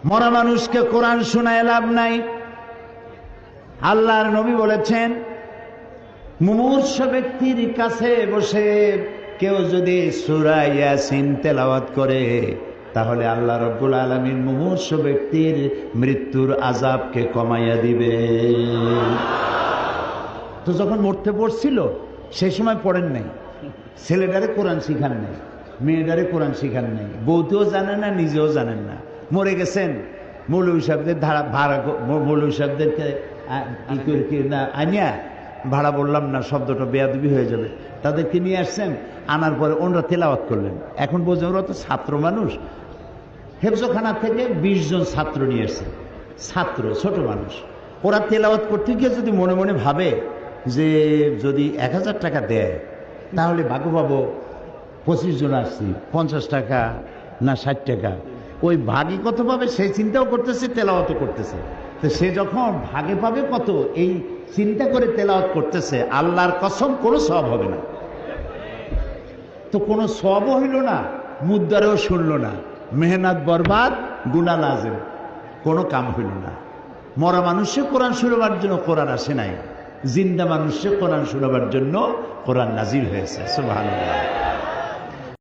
মরা মানুষকে কোরআন শোনায় লাভ নাই। আল্লাহর নবী বলেছেন, মুমূর্ষ ব্যক্তির কাছে বসে কেউ যদি সূরা ইয়াসিন তেলাওয়াত করে তাহলে আল্লাহ রাব্বুল আলামিন মুমূর্ষ ব্যক্তির মৃত্যুর আযাবকে কমাইয়া দিবে। তো যখন মরতে পড়ছিল সেই সময় পড়েন নাই, ছেলেটারে কোরআন শিখান নাই, মেয়েটারে কোরআন শিখান নাই, বউতেও জানেন না, নিজেও জানেন না। মরে গেছেন, মৌলভী সাহেবদের ভাড়া, মৌলভী সাহেবদেরকে আনিয়া, ভাড়া বললাম না, শব্দটা বেয়াদবি হয়ে যাবে, তাদেরকে নিয়ে আসছেন, আনার পরে ওনারা তেলাওয়াত করলেন। এখন বোঝেন ওরা তো ছাত্র মানুষ, হেফজখানা থেকে 20 জন ছাত্র নিয়ে এসছেন, ছাত্র ছোট মানুষ। ওরা তেলাওয়াত করতে গিয়ে যদি মনে মনে ভাবে যে যদি 1000 টাকা দেয় তাহলে ভাগ্য পাবো, 25 জন আসছি, 50 টাকা না 60 টাকা, ওই ভাগে কত পাবে সেই চিন্তাও করতেছে, তেলাওয়াতও করতেছে। তো সে যখন ভাগে পাবে কত এই চিন্তা করে তেলাওয়াত করতেছে, আল্লাহর কসম কোনো সওয়াব হবে না। তো কোনো সওয়াবও হইল না, মুদ্দারেও শুনল না, মেহনত বরবাদ, গুনাহ লাজেম, কোনো কাম হইল না। মরা মানুষে কোরআন শোনাবার জন্য কোরআন আসে নাই, জিন্দা মানুষে কোরআন শোনাবার জন্য কোরআন নাজিল হয়েছে। সুবহানাল্লাহ।